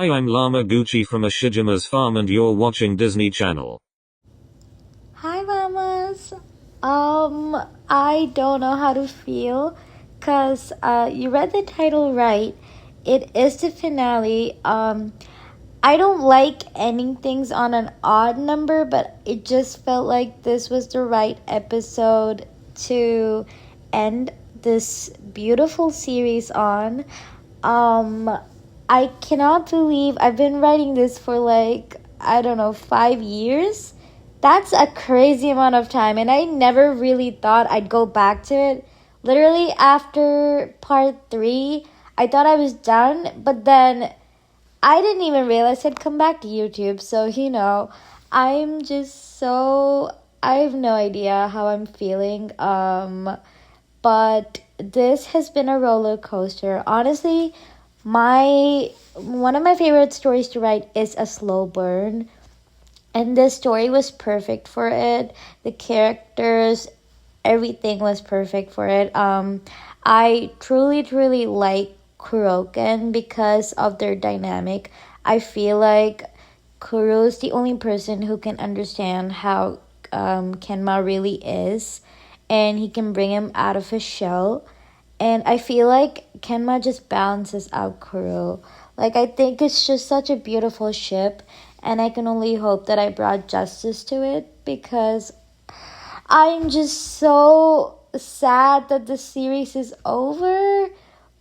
Hi, I'm Llama Gucci from Ashijima's farm and you're watching Disney Channel. Hi, mamas. I don't know how to feel because you read the title right. It is the finale. I don't like ending things on an odd number, but it just felt like this was the right episode to end this beautiful series on. Um, I cannot believe I've been writing this for like, I don't know, 5 years. That's a crazy amount of time, and I never really thought I'd go back to it. Literally, after part three, I thought I was done, but then I didn't even realize I'd come back to YouTube. So, I'm just so. I have no idea how I'm feeling. But this has been a roller coaster. Honestly, my one of my favorite stories to write is a slow burn, and this story was perfect for it. The characters, everything was perfect for it. I truly like Kuroken because of their dynamic. I feel like Kuro is the only person who can understand how Kenma really is, and he can bring him out of his shell. And I feel like Kenma just balances out Kuro. Like, I think it's just such a beautiful ship, and I can only hope that I brought justice to it because I'm just so sad that the series is over.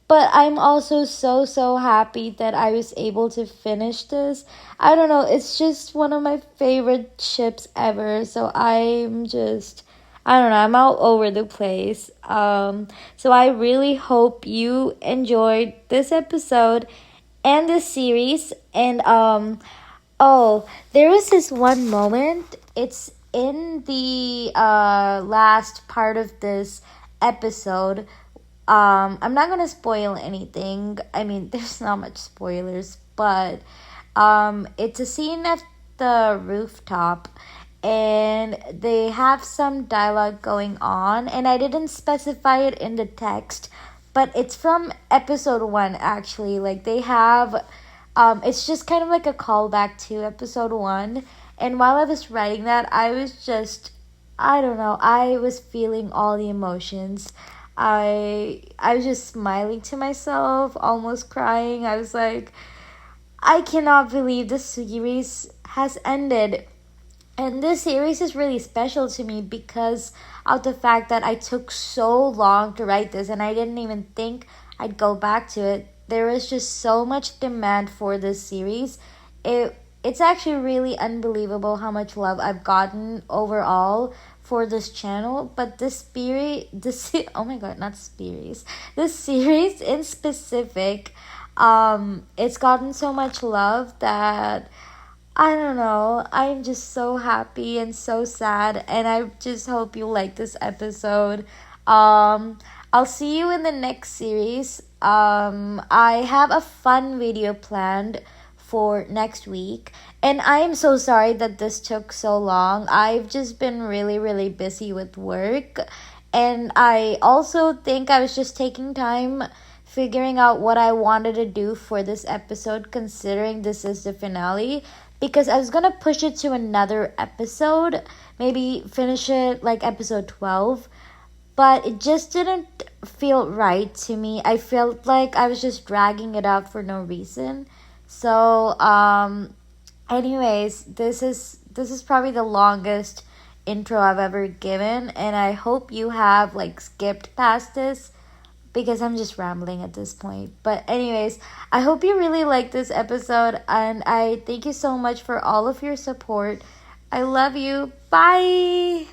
But I'm also so happy that I was able to finish this. I don't know, it's just one of my favorite ships ever. So I don't know, I'm all over the place. So I really hope you enjoyed this episode and this series. And oh, there was this one moment. It's in the last part of this episode. I'm not gonna spoil anything. I mean, there's not much spoilers, but it's a scene at the rooftop, and they have some dialogue going on, and I didn't specify it in the text, but it's from episode one actually. Like they have, it's just kind of like a callback to episode one. And while I was writing that, I was just, I don't know, I was feeling all the emotions. I was just smiling to myself, almost crying. I was like, I cannot believe the series has ended. And this series is really special to me because of the fact that I took so long to write this and I didn't even think I'd go back to it. There was just so much demand for this series. It's actually really unbelievable how much love I've gotten overall for this channel. But oh my god, not series. This series in specific, it's gotten so much love that I don't know. I'm just so happy and so sad, and I just hope you like this episode. I'll see you in the next series. I have a fun video planned for next week, and I am so sorry that this took so long. I've just been really busy with work, and I also think I was just taking time figuring out what I wanted to do for this episode, considering this is the finale, because I was gonna push it to another episode, maybe finish it like episode 12, but it just didn't feel right to me. I felt like I was just dragging it out for no reason. So, anyways, this is probably the longest intro I've ever given, and I hope you have like skipped past this because I'm just rambling at this point. But anyways, I hope you really like this episode, and I thank you so much for all of your support. I love you. Bye.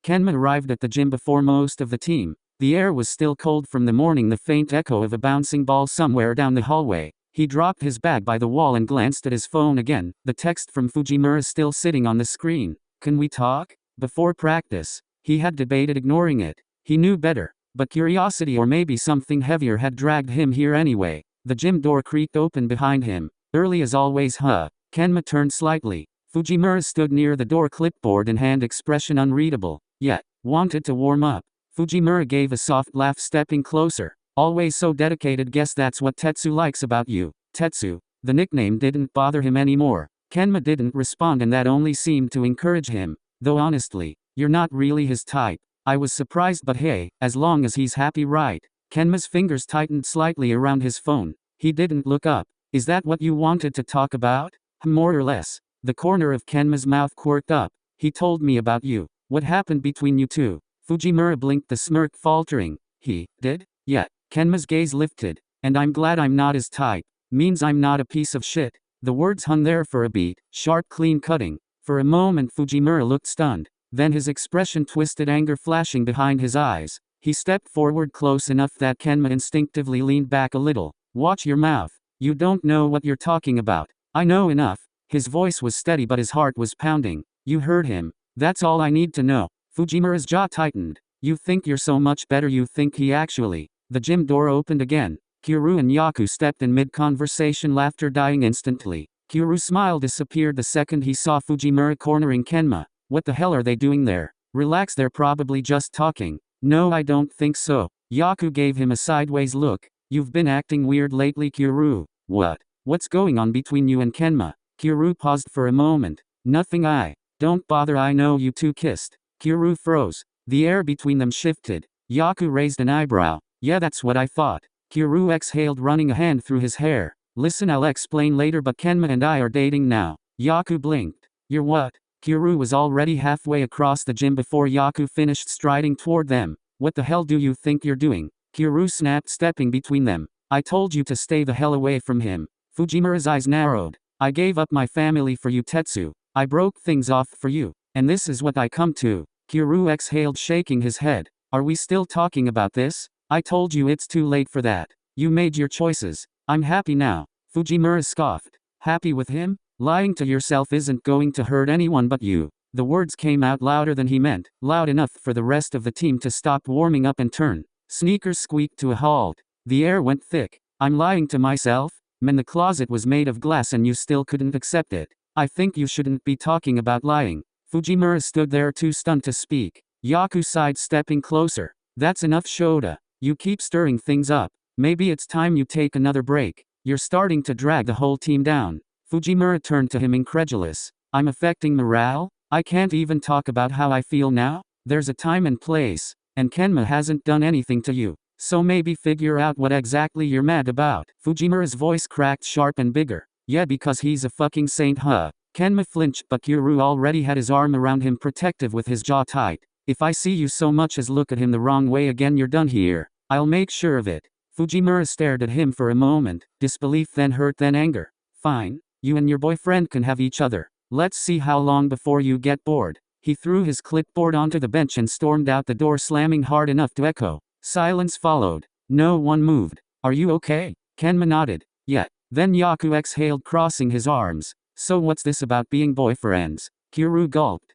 Kenma arrived at the gym before most of the team. The air was still cold from the morning, the faint echo of a bouncing ball somewhere down the hallway. He dropped his bag by the wall and glanced at his phone again. The text from Fujimura still sitting on the screen. Can we talk? Before practice. He had debated ignoring it. He knew better. But curiosity or maybe something heavier had dragged him here anyway. The gym door creaked open behind him. Early as always, huh? Kenma turned slightly. Fujimura stood near the door, clipboard in hand, expression unreadable. Yet, wanted to warm up. Fujimura gave a soft laugh, stepping closer. Always so dedicated. Guess that's what Tetsu likes about you. Tetsu. The nickname didn't bother him anymore. Kenma didn't respond and that only seemed to encourage him. Though honestly, you're not really his type. I was surprised but hey, as long as he's happy right. Kenma's fingers tightened slightly around his phone. He didn't look up. Is that what you wanted to talk about? More or less. The corner of Kenma's mouth quirked up. He told me about you. What happened between you two? Fujimura blinked, the smirk faltering. He did? Yeah. Kenma's gaze lifted. And I'm glad I'm not his type. Means I'm not a piece of shit. The words hung there for a beat, sharp, clean cutting. For a moment Fujimura looked stunned. Then his expression twisted, anger flashing behind his eyes. He stepped forward close enough that Kenma instinctively leaned back a little. Watch your mouth. You don't know what you're talking about. I know enough. His voice was steady but his heart was pounding. You heard him. That's all I need to know. Fujimura's jaw tightened. You think you're so much better. You think he actually. The gym door opened again. Kuru and Yaku stepped in mid-conversation, laughter dying instantly. Kuru's smile disappeared the second he saw Fujimura cornering Kenma. What the hell are they doing there? Relax, they're probably just talking. No, I don't think so. Yaku gave him a sideways look. You've been acting weird lately, Kuru. What? What's going on between you and Kenma? Kuru paused for a moment. Nothing. Don't bother, I know you two kissed. Kuru froze. The air between them shifted. Yaku raised an eyebrow. Yeah, that's what I thought. Kuru exhaled, running a hand through his hair. Listen, I'll explain later, but Kenma and I are dating now. Yaku blinked. You're what? Kuru was already halfway across the gym before Yaku finished striding toward them. What the hell do you think you're doing? Kuru snapped, stepping between them. I told you to stay the hell away from him. Fujimura's eyes narrowed. I gave up my family for you, Tetsu. I broke things off for you. And this is what I come to. Kuru exhaled, shaking his head. Are we still talking about this? I told you it's too late for that. You made your choices. I'm happy now. Fujimura scoffed. Happy with him? Lying to yourself isn't going to hurt anyone but you. The words came out louder than he meant, loud enough for the rest of the team to stop warming up and turn. Sneakers squeaked to a halt. The air went thick. I'm lying to myself? Man, the closet was made of glass and you still couldn't accept it. I think you shouldn't be talking about lying. Fujimura stood there too stunned to speak. Yaku sighed, stepping closer. That's enough, Shota. You keep stirring things up. Maybe it's time you take another break. You're starting to drag the whole team down. Fujimura turned to him, incredulous. I'm affecting morale? I can't even talk about how I feel now? There's a time and place. And Kenma hasn't done anything to you. So maybe figure out what exactly you're mad about. Fujimura's voice cracked sharp and bigger. Yeah, because he's a fucking saint, huh? Kenma flinched, but Kuru already had his arm around him, protective, with his jaw tight. If I see you so much as look at him the wrong way again, you're done here. I'll make sure of it. Fujimura stared at him for a moment, disbelief, then hurt, then anger. Fine. You and your boyfriend can have each other. Let's see how long before you get bored. He threw his clipboard onto the bench and stormed out the door, slamming hard enough to echo. Silence followed. No one moved. Are you okay? Kenma nodded. Yeah. Then Yaku exhaled, crossing his arms. So what's this about being boyfriends? Kuru gulped.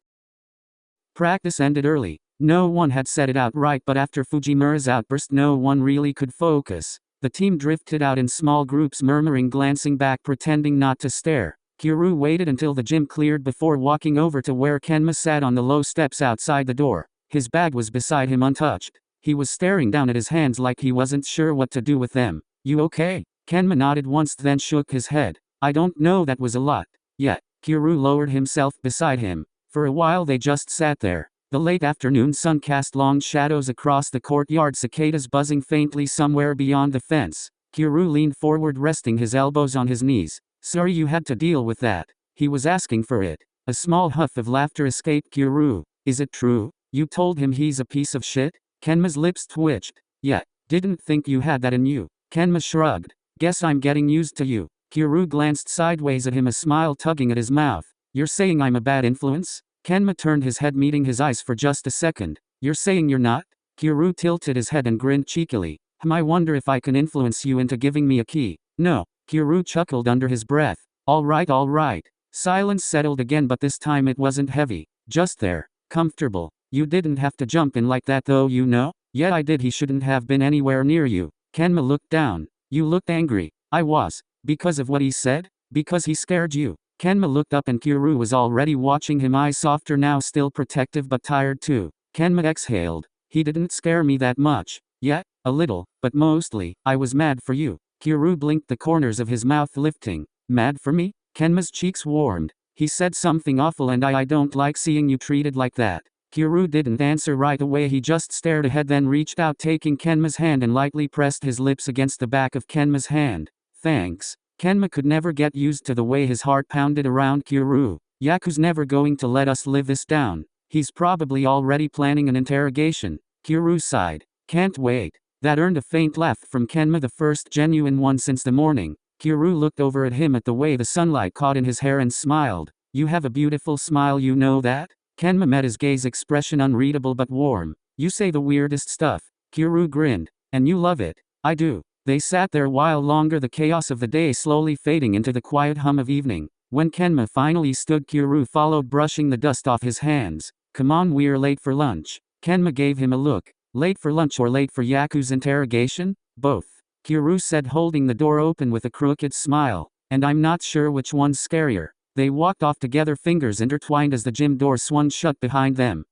Practice ended early. No one had said it outright, but after Fujimura's outburst no one really could focus. The team drifted out in small groups, murmuring, glancing back, pretending not to stare. Kuru waited until the gym cleared before walking over to where Kenma sat on the low steps outside the door. His bag was beside him, untouched. He was staring down at his hands like he wasn't sure what to do with them. You okay? Kenma nodded once, then shook his head. I don't know, that was a lot. Yeah. Kuru lowered himself beside him. For a while they just sat there. The late afternoon sun cast long shadows across the courtyard, cicadas buzzing faintly somewhere beyond the fence. Kuru leaned forward, resting his elbows on his knees. Sorry you had to deal with that. He was asking for it. A small huff of laughter escaped Kuru. Is it true? You told him he's a piece of shit? Kenma's lips twitched. Yeah. Didn't think you had that in you. Kenma shrugged. Guess I'm getting used to you. Kuru glanced sideways at him, a smile tugging at his mouth. You're saying I'm a bad influence? Kenma turned his head, meeting his eyes for just a second. You're saying you're not? Kuru tilted his head and grinned cheekily. I wonder if I can influence you into giving me a key. No. Kuru chuckled under his breath. All right. Silence settled again, but this time it wasn't heavy. Just there. Comfortable. You didn't have to jump in like that though, you know? Yeah, I did. He shouldn't have been anywhere near you. Kenma looked down. You looked angry. I was. Because of what he said? Because he scared you. Kenma looked up and Kuru was already watching him, eyes softer now, still protective but tired too. Kenma exhaled. He didn't scare me that much. Yeah? A little, but mostly, I was mad for you. Kyoru blinked, the corners of his mouth lifting. Mad for me? Kenma's cheeks warmed. He said something awful and I don't like seeing you treated like that. Kyoru didn't answer right away, he just stared ahead, then reached out, taking Kenma's hand and lightly pressed his lips against the back of Kenma's hand. Thanks. Kenma could never get used to the way his heart pounded around Kyoru. Yaku's never going to let us live this down. He's probably already planning an interrogation. Kyoru sighed. Can't wait. That earned a faint laugh from Kenma, the first genuine one since the morning. Kyoru looked over at him at the way the sunlight caught in his hair and smiled. You have a beautiful smile, you know that? Kenma met his gaze, expression unreadable but warm. You say the weirdest stuff. Kyoru grinned. And you love it. I do. They sat there a while longer, the chaos of the day slowly fading into the quiet hum of evening. When Kenma finally stood, Kyoru followed, brushing the dust off his hands. Come on, we're late for lunch. Kenma gave him a look. Late for lunch or late for Yaku's interrogation? Both. Kyoru said, holding the door open with a crooked smile. And I'm not sure which one's scarier. They walked off together, fingers intertwined, as the gym door swung shut behind them.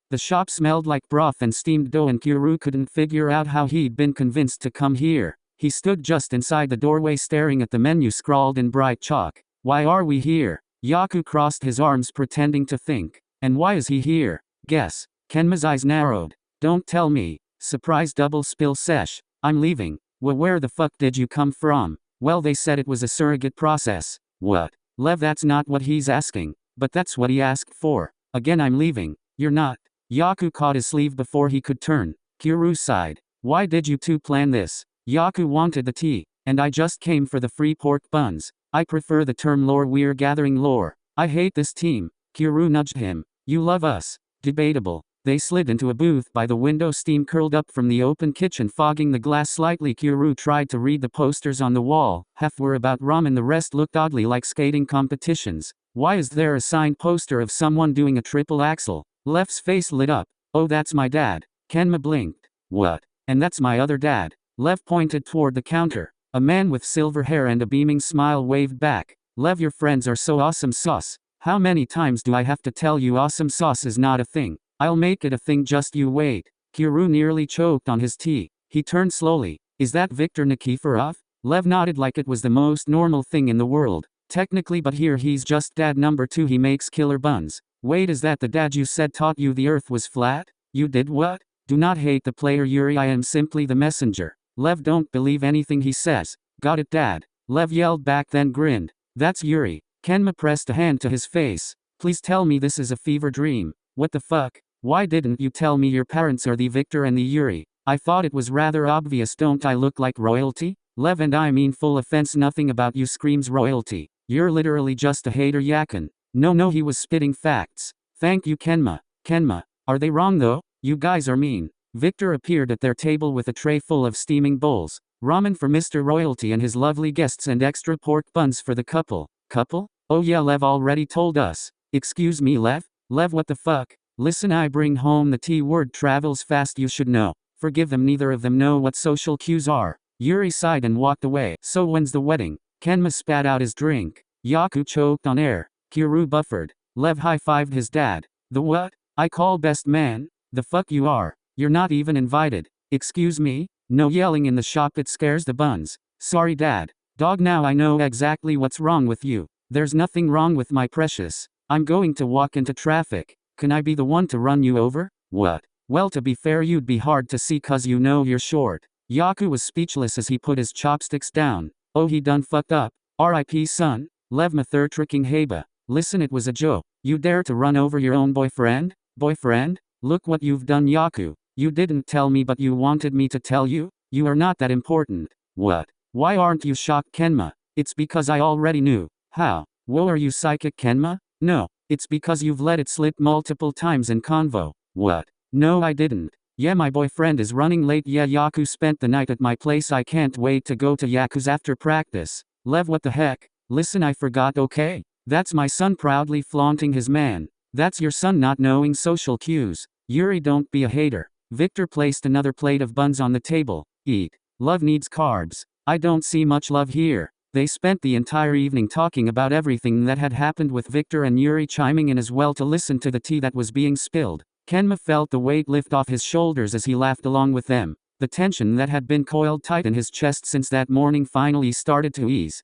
The shop smelled like broth and steamed dough, and Kyoru couldn't figure out how he'd been convinced to come here. He stood just inside the doorway, staring at the menu scrawled in bright chalk. Why are we here? Yaku crossed his arms, pretending to think. And why is he here? Guess. Kenma's eyes narrowed. Don't tell me. Surprise double spill sesh. I'm leaving. Well, where the fuck did you come from? Well, they said it was a surrogate process. What? Lev, that's not what he's asking. But that's what he asked for. Again, I'm leaving. You're not. Yaku caught his sleeve before he could turn. Kyoru sighed. Why did you two plan this? Yaku wanted the tea. And I just came for the free pork buns. I prefer the term lore, we're gathering lore. I hate this team. Kyoru nudged him. You love us. Debatable. They slid into a booth by the window, steam curled up from the open kitchen, fogging the glass slightly. Kyoru tried to read the posters on the wall. Half were about ramen, the rest looked oddly like skating competitions. Why is there a signed poster of someone doing a triple axel? Lev's face lit up. Oh, that's my dad. Kenma blinked. What? And that's my other dad. Lev pointed toward the counter. A man with silver hair and a beaming smile waved back. Lev, your friends are so awesome sauce. How many times do I have to tell you awesome sauce is not a thing? I'll make it a thing, just you wait. Kyoru nearly choked on his tea. He turned slowly. Is that Viktor Nikiforov? Lev nodded like it was the most normal thing in the world. Technically, but here he's just dad number 2. He makes killer buns. Wait, is that the dad you said taught you the earth was flat? You did what? Do not hate the player, Yuri, I am simply the messenger. Lev, don't believe anything he says. Got it, dad? Lev yelled back, then grinned. That's Yuri. Kenma pressed a hand to his face. Please tell me this is a fever dream. What the fuck? Why didn't you tell me your parents are the Victor and the Yuri? I thought it was rather obvious. Don't I look like royalty? Lev, and I mean full offense, nothing about you screams royalty. You're literally just a hater, Yakin. No, he was spitting facts. Thank you, Kenma. Kenma, are they wrong though? You guys are mean. Victor appeared at their table with a tray full of steaming bowls. Ramen for Mr. Royalty and his lovely guests, and extra pork buns for the couple. Couple? Oh yeah, Lev already told us. Excuse me, Lev? Lev, what the fuck? Listen, I bring home the tea, word travels fast, you should know. Forgive them, neither of them know what social cues are. Yuri sighed and walked away. So when's the wedding? Kenma spat out his drink. Yaku choked on air. Kyoru buffered. Lev high-fived his dad. The what? I call best man? The fuck you are. You're not even invited. Excuse me? No yelling in the shop, it scares the buns. Sorry, dad. Dog, now I know exactly what's wrong with you. There's nothing wrong with my precious. I'm going to walk into traffic. Can I be the one to run you over? What? Well, to be fair, you'd be hard to see cause you know you're short. Yaku was speechless as he put his chopsticks down. Oh, he done fucked up. R.I.P. son. Lev Mathur tricking Heba. Listen, it was a joke. You dare to run over your own boyfriend? Boyfriend? Look what you've done, Yaku. You didn't tell me, but you wanted me to tell you? You are not that important. What? Why aren't you shocked, Kenma? It's because I already knew. How? Whoa, are you psychic, Kenma? No. It's because you've let it slip multiple times in convo. What? No, I didn't. Yeah, my boyfriend is running late. Yeah, Yaku spent the night at my place. I can't wait to go to Yaku's after practice. Lev, what the heck? Listen, I forgot, okay? That's my son proudly flaunting his man. That's your son not knowing social cues. Yuri, don't be a hater. Victor placed another plate of buns on the table. Eat. Love needs carbs. I don't see much love here. They spent the entire evening talking about everything that had happened, with Victor and Yuri chiming in as well to listen to the tea that was being spilled. Kenma felt the weight lift off his shoulders as he laughed along with them. The tension that had been coiled tight in his chest since that morning finally started to ease.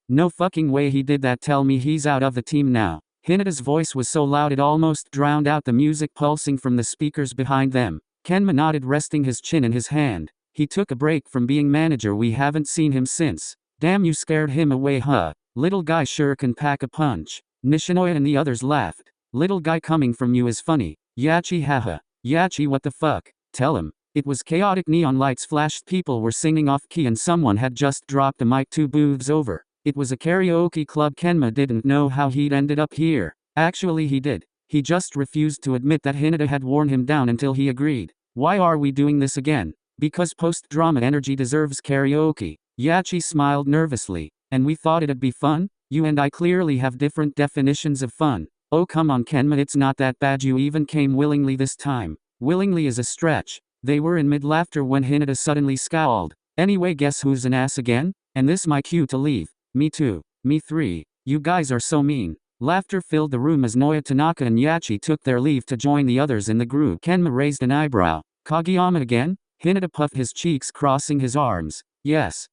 No fucking way he did that. Tell me he's out of the team now. Hinata's voice was so loud it almost drowned out the music pulsing from the speakers behind them. Kenma nodded, resting his chin in his hand. He took a break from being manager. We haven't seen him since. Damn, you scared him away, huh? Little guy sure can pack a punch. Nishinoya and the others laughed. Little guy coming from you is funny. Yachi, haha. Yachi, what the fuck? Tell him. It was chaotic. Neon lights flashed, people were singing off key, and someone had just dropped a mic 2 booths over. It was a karaoke club. Kenma didn't know how he'd ended up here. Actually he did. He just refused to admit that Hinata had worn him down until he agreed. Why are we doing this again? Because post-drama energy deserves karaoke. Yachi smiled nervously. And we thought it'd be fun? You and I clearly have different definitions of fun. Oh come on Kenma, it's not that bad. You even came willingly this time. Willingly is a stretch. They were in mid-laughter when Hinata suddenly scowled. Anyway, guess who's an ass again? And this my cue to leave. Me too. Me 3. You guys are so mean. Laughter filled the room as Noya, Tanaka and Yachi took their leave to join the others in the group. Kenma raised an eyebrow. Kageyama again? Hinata puffed his cheeks, crossing his arms. Yes.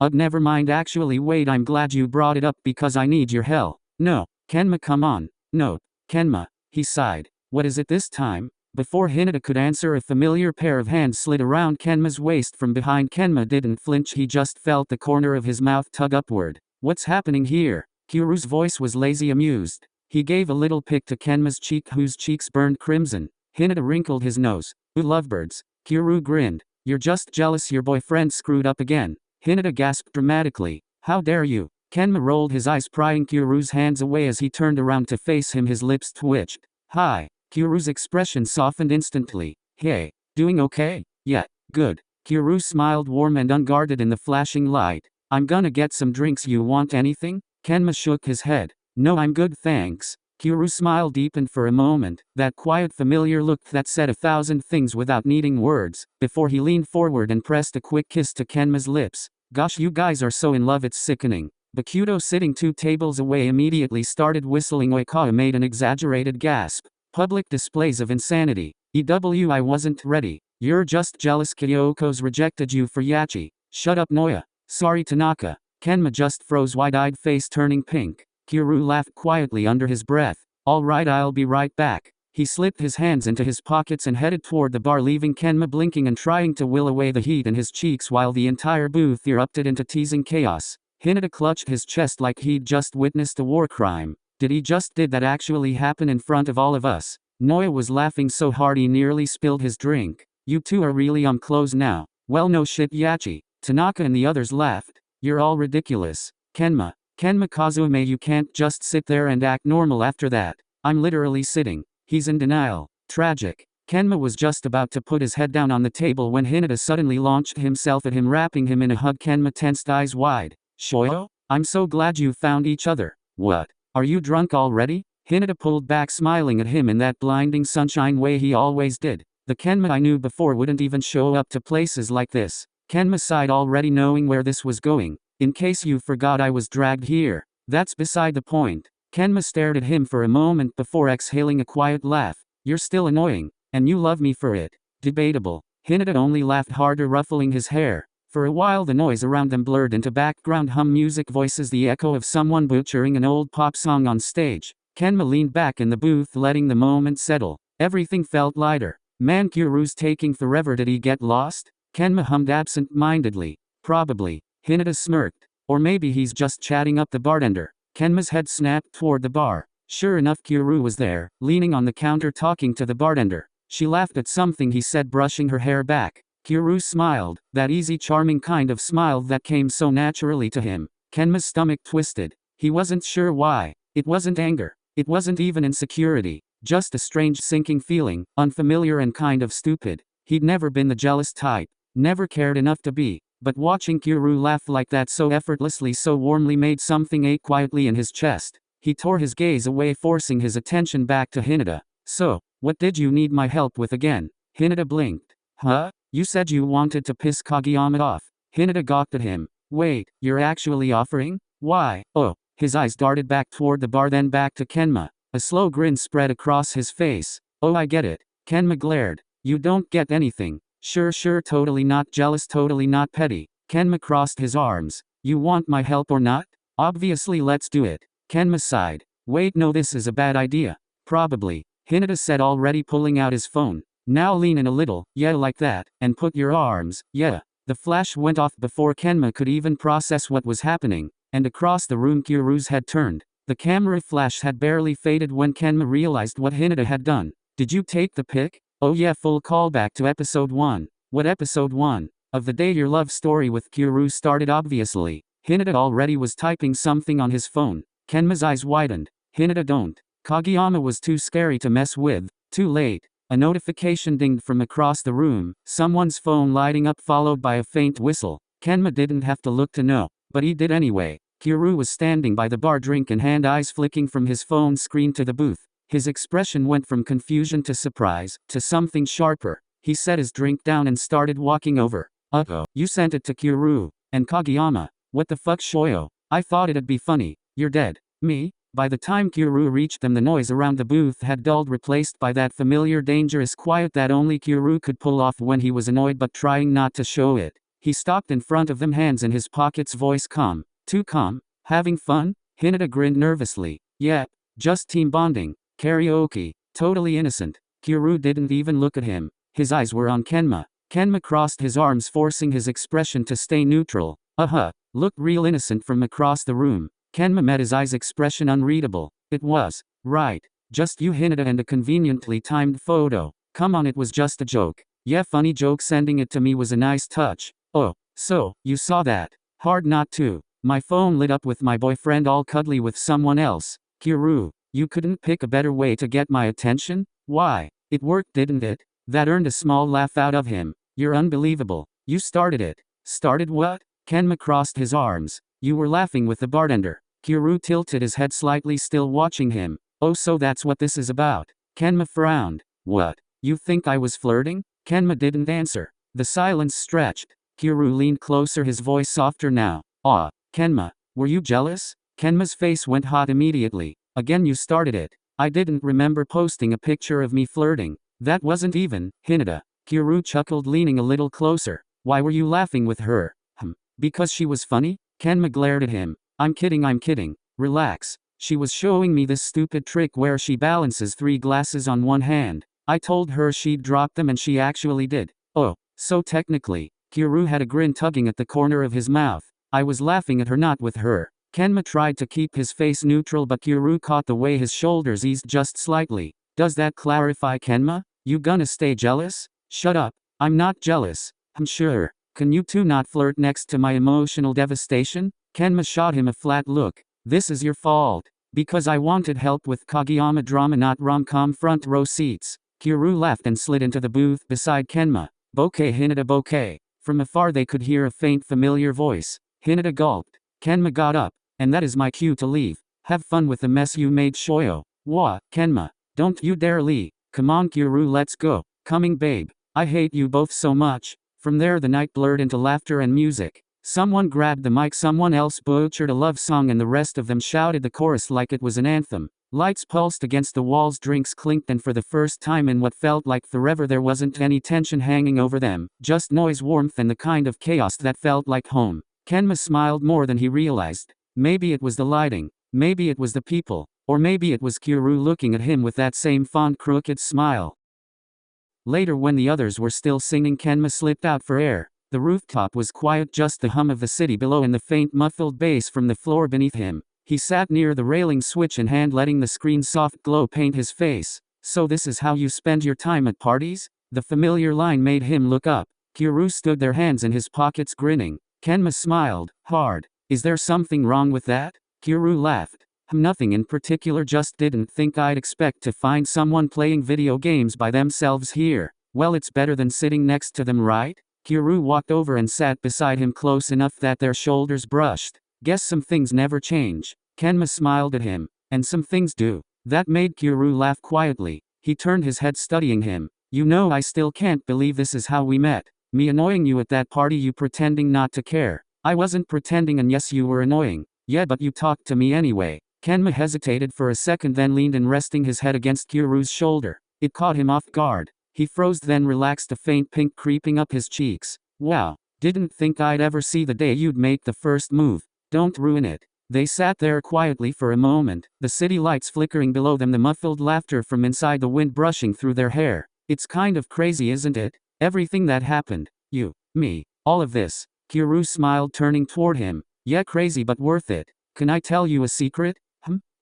Never mind, actually wait, I'm glad you brought it up because I need your help. No. Kenma, come on. No. Kenma. He sighed. What is it this time? Before Hinata could answer, a familiar pair of hands slid around Kenma's waist from behind. Kenma didn't flinch, he just felt the corner of his mouth tug upward. What's happening here? Kyuru's voice was lazy, amused. He gave a little pick to Kenma's cheek, whose cheeks burned crimson. Hinata wrinkled his nose. Ooh, lovebirds. Kyuru grinned. You're just jealous your boyfriend screwed up again. Hinata gasped dramatically. How dare you? Kenma rolled his eyes, prying Kyuru's hands away as he turned around to face him. His lips twitched. Hi. Kyuru's expression softened instantly. Hey, doing okay? Yeah, good. Kyuru smiled, warm and unguarded in the flashing light. I'm gonna get some drinks. You want anything? Kenma shook his head. No, I'm good, thanks. Kyuru's smile deepened for a moment, that quiet familiar look that said 1,000 things without needing words, before he leaned forward and pressed a quick kiss to Kenma's lips. Gosh, you guys are so in love, it's sickening. Bakuto, sitting 2 tables away, immediately started whistling. Oikawa made an exaggerated gasp. Public displays of insanity. I wasn't ready. You're just jealous. Kyoko's rejected you for Yachi. Shut up, Noya. Sorry, Tanaka. Kenma just froze, wide-eyed, face turning pink. Kyuru laughed quietly under his breath. All right, I'll be right back. He slipped his hands into his pockets and headed toward the bar, leaving Kenma blinking and trying to will away the heat in his cheeks while the entire booth erupted into teasing chaos. Hinata clutched his chest like he'd just witnessed a war crime. Did that actually happen in front of all of us? Noya was laughing so hard he nearly spilled his drink. You two are really close now. Well, no shit, Yachi. Tanaka and the others laughed. You're all ridiculous. Kenma Kazume, you can't just sit there and act normal after that. I'm literally sitting. He's in denial. Tragic. Kenma was just about to put his head down on the table when Hinata suddenly launched himself at him, wrapping him in a hug. Kenma tensed, eyes wide. Shoyo? I'm so glad you found each other. What? Are you drunk already? Hinata pulled back, smiling at him in that blinding sunshine way he always did. The Kenma I knew before wouldn't even show up to places like this. Kenma sighed, already knowing where this was going. In case you forgot, I was dragged here. That's beside the point. Kenma stared at him for a moment before exhaling a quiet laugh. You're still annoying, and you love me for it. Debatable. Hinata only laughed harder, ruffling his hair. For a while the noise around them blurred into background hum music, voices, the echo of someone butchering an old pop song on stage. Kenma leaned back in the booth, letting the moment settle. Everything felt lighter. Man, Kyuru's taking forever. Did he get lost? Kenma hummed absent-mindedly. Probably. Hinata smirked. Or maybe he's just chatting up the bartender. Kenma's head snapped toward the bar. Sure enough, Kyuru was there, leaning on the counter talking to the bartender. She laughed at something he said, brushing her hair back. Kyuru smiled, that easy, charming kind of smile that came so naturally to him. Kenma's stomach twisted. He wasn't sure why. It wasn't anger. It wasn't even insecurity. Just a strange sinking feeling, unfamiliar and kind of stupid. He'd never been the jealous type. Never cared enough to be. But watching Kyuru laugh like that, so effortlessly, so warmly, made something ache quietly in his chest. He tore his gaze away, forcing his attention back to Hinata. So, what did you need my help with again? Hinata blinked. Huh? You said you wanted to piss Kageyama off. Hinata gawked at him. Wait, you're actually offering? Why? Oh. His eyes darted back toward the bar, then back to Kenma. A slow grin spread across his face. Oh, I get it. Kenma glared. You don't get anything. Sure, totally not jealous, totally not petty. Kenma crossed his arms. You want my help or not? Obviously, let's do it. Kenma sighed. Wait, no, this is a bad idea. Probably, Hinata said, already pulling out his phone. Now lean in a little, yeah, like that, and put your arms, yeah. The flash went off before Kenma could even process what was happening, and across the room Kyuru's head turned. The camera flash had barely faded when Kenma realized what Hinata had done. Did you take the pic? Oh yeah, full callback to episode 1. What episode 1? Of the day your love story with Kyuru started. Obviously, Hinata already was typing something on his phone. Kenma's eyes widened. Hinata, don't. Kageyama was too scary to mess with. Too late. A notification dinged from across the room, someone's phone lighting up followed by a faint whistle. Kenma didn't have to look to know, but he did anyway. Kyuru was standing by the bar, drink in hand, eyes flicking from his phone screen to the booth. His expression went from confusion to surprise, to something sharper. He set his drink down and started walking over. Uh-oh, you sent it to Kyuru. And Kageyama. What the fuck, Shoyo? I thought it'd be funny. You're dead. Me? By the time Kyuru reached them, the noise around the booth had dulled, replaced by that familiar dangerous quiet that only Kyuru could pull off when he was annoyed but trying not to show it. He stopped in front of them, hands in his pockets, voice calm. Too calm? Having fun? Hinata grinned nervously. Yep, just team bonding. Karaoke. Totally innocent. Kyuru didn't even look at him. His eyes were on Kenma. Kenma crossed his arms, forcing his expression to stay neutral. Looked real innocent from across the room. Kenma met his eyes, expression unreadable. It was, right, just you, Hinata, and a conveniently timed photo. Come on, it was just a joke. Yeah, funny joke. Sending it to me was a nice touch. Oh, so, you saw that. Hard not to. My phone lit up with my boyfriend all cuddly with someone else. Kyuru, you couldn't pick a better way to get my attention? Why? It worked, didn't it? That earned a small laugh out of him. You're unbelievable. You started it. Started what? Kenma crossed his arms. You were laughing with the bartender. Kyuru tilted his head slightly, still watching him. Oh, so that's what this is about. Kenma frowned. What? You think I was flirting? Kenma didn't answer. The silence stretched. Kyuru leaned closer, his voice softer now. Ah, Kenma, were you jealous? Kenma's face went hot immediately. Again, you started it. I didn't remember posting a picture of me flirting. That wasn't even, Hinata. Kyuru chuckled, leaning a little closer. Why were you laughing with her? Because she was funny? Kenma glared at him. I'm kidding. Relax. She was showing me this stupid trick where she balances 3 glasses on one hand. I told her she'd drop them and she actually did. Oh, so technically. Kyuru had a grin tugging at the corner of his mouth. I was laughing at her, not with her. Kenma tried to keep his face neutral, but Kyuru caught the way his shoulders eased just slightly. Does that clarify, Kenma? You gonna stay jealous? Shut up. I'm not jealous. I'm sure. Can you two not flirt next to my emotional devastation? Kenma shot him a flat look. This is your fault. Because I wanted help with Kageyama drama, not rom-com. Front row seats. Kyuru laughed and slid into the booth beside Kenma. Bouquet, Hinata, bouquet. From afar they could hear a faint familiar voice. Hinata gulped. Kenma got up. And that is my cue to leave. Have fun with the mess you made, Shoyo. Wah, Kenma. Don't you dare leave. Come on, Kyuru, let's go. Coming, babe. I hate you both so much. From there the night blurred into laughter and music. Someone grabbed the mic, someone else butchered a love song, and the rest of them shouted the chorus like it was an anthem. Lights pulsed against the walls, drinks clinked, and for the first time in what felt like forever there wasn't any tension hanging over them, just noise, warmth, and the kind of chaos that felt like home. Kenma smiled more than he realized. Maybe it was the lighting, maybe it was the people, or maybe it was Kyuru looking at him with that same fond, crooked smile. Later, when the others were still singing, Kenma slipped out for air. The rooftop was quiet, just the hum of the city below and the faint muffled bass from the floor beneath him. He sat near the railing, switch in hand, letting the screen's soft glow paint his face. So this is how you spend your time at parties? The familiar line made him look up. Kyuru stood there, hands in his pockets, grinning. Kenma smiled, hard. Is there something wrong with that? Kyuru laughed. Nothing in particular, just didn't think I'd expect to find someone playing video games by themselves here. Well, it's better than sitting next to them, right? Kyuru walked over and sat beside him, close enough that their shoulders brushed. Guess some things never change. Kenma smiled at him. And some things do. That made Kyuru laugh quietly. He turned his head, studying him. You know, I still can't believe this is how we met. Me annoying you at that party, you pretending not to care. I wasn't pretending, and yes, you were annoying. Yeah, but you talked to me anyway. Kenma hesitated for a second, then leaned in, resting his head against Kyuru's shoulder. It caught him off guard. He froze, then relaxed, a faint pink creeping up his cheeks. Wow. Didn't think I'd ever see the day you'd make the first move. Don't ruin it. They sat there quietly for a moment, the city lights flickering below them, the muffled laughter from inside, the wind brushing through their hair. It's kind of crazy, isn't it? Everything that happened. You, me, all of this. Kuru smiled, turning toward him. Yeah, crazy but worth it. Can I tell you a secret?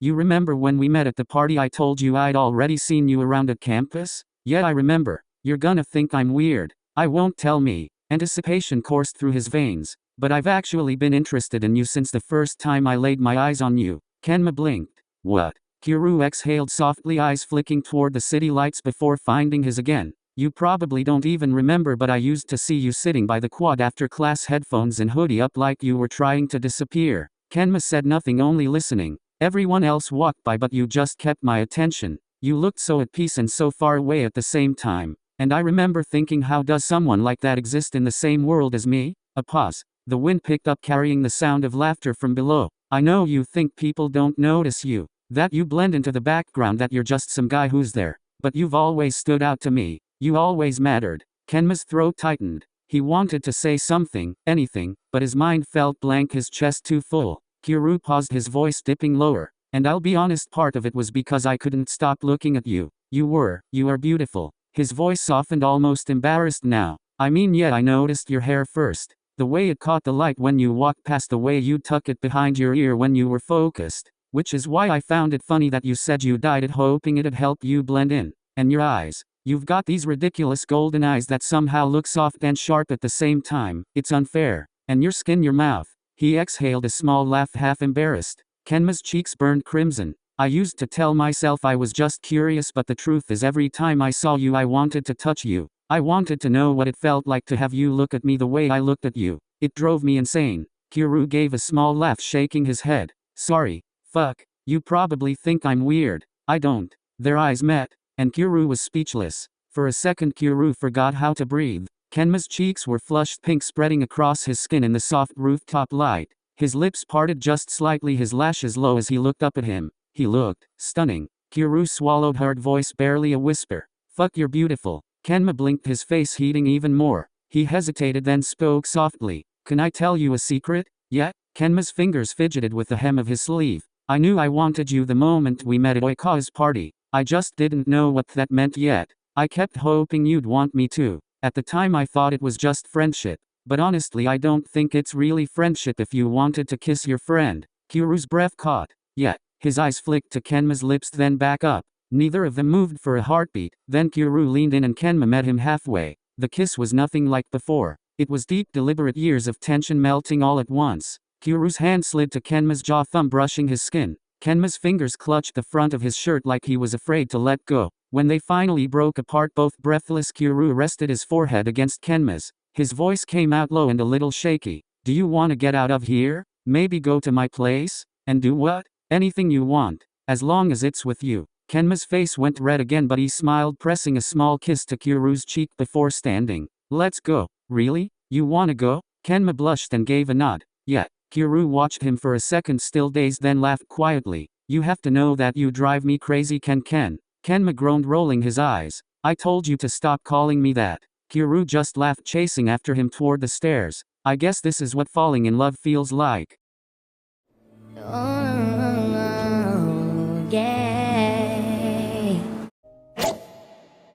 You remember when we met at the party I told you I'd already seen you around at campus? Yeah, I remember. You're gonna think I'm weird. I won't tell me. Anticipation coursed through his veins. But I've actually been interested in you since the first time I laid my eyes on you. Kenma blinked. What? Kuru exhaled softly, eyes flicking toward the city lights before finding his again. You probably don't even remember, but I used to see you sitting by the quad after class, headphones and hoodie up, like you were trying to disappear. Kenma said nothing, only listening. Everyone else walked by, but you just kept my attention. You looked so at peace and so far away at the same time. And I remember thinking, how does someone like that exist in the same world as me? A pause. The wind picked up, carrying the sound of laughter from below. I know you think people don't notice you, that you blend into the background, that you're just some guy who's there. But you've always stood out to me. You always mattered. Kenma's throat tightened. He wanted to say something, anything, but his mind felt blank, his chest too full. Kuru paused, his voice dipping lower. And I'll be honest, part of it was because I couldn't stop looking at you. You are beautiful. His voice softened, almost embarrassed now. I mean, yeah, I noticed your hair first. The way it caught the light when you walked past, the way you tuck it behind your ear when you were focused. Which is why I found it funny that you said you dyed it hoping it'd help you blend in. And your eyes. You've got these ridiculous golden eyes that somehow look soft and sharp at the same time. It's unfair. And your skin, your mouth. He exhaled a small laugh, half embarrassed. Kenma's cheeks burned crimson. I used to tell myself I was just curious, but the truth is, every time I saw you I wanted to touch you. I wanted to know what it felt like to have you look at me the way I looked at you. It drove me insane. Kuru gave a small laugh, shaking his head. Sorry. Fuck. You probably think I'm weird. I don't. Their eyes met, and Kuru was speechless. For a second Kuru forgot how to breathe. Kenma's cheeks were flushed pink, spreading across his skin in the soft rooftop light. His lips parted just slightly, his lashes low as he looked up at him. He looked stunning. Kuru swallowed hard, voice barely a whisper. Fuck, you're beautiful. Kenma blinked, his face heating even more. He hesitated, then spoke softly. Can I tell you a secret? Yeah? Kenma's fingers fidgeted with the hem of his sleeve. I knew I wanted you the moment we met at Oika's party. I just didn't know what that meant yet. I kept hoping you'd want me to. At the time I thought it was just friendship. But honestly, I don't think it's really friendship if you wanted to kiss your friend. Kuru's breath caught. Yeah. His eyes flicked to Kenma's lips, then back up. Neither of them moved for a heartbeat. Then Kuru leaned in and Kenma met him halfway. The kiss was nothing like before. It was deep, deliberate, years of tension melting all at once. Kuru's hand slid to Kenma's jaw, thumb brushing his skin. Kenma's fingers clutched the front of his shirt like he was afraid to let go. When they finally broke apart, both breathless, Kuru rested his forehead against Kenma's. His voice came out low and a little shaky. Do you want to get out of here? Maybe go to my place? And do what? Anything you want. As long as it's with you. Kenma's face went red again, but he smiled, pressing a small kiss to Kuru's cheek before standing. Let's go. Really? You wanna go? Kenma blushed and gave a nod. Yeah. Kuru watched him for a second, still dazed, then laughed quietly. You have to know that you drive me crazy, Ken. Kenma groaned, rolling his eyes. I told you to stop calling me that. Kuru just laughed, chasing after him toward the stairs. I guess this is what falling in love feels like.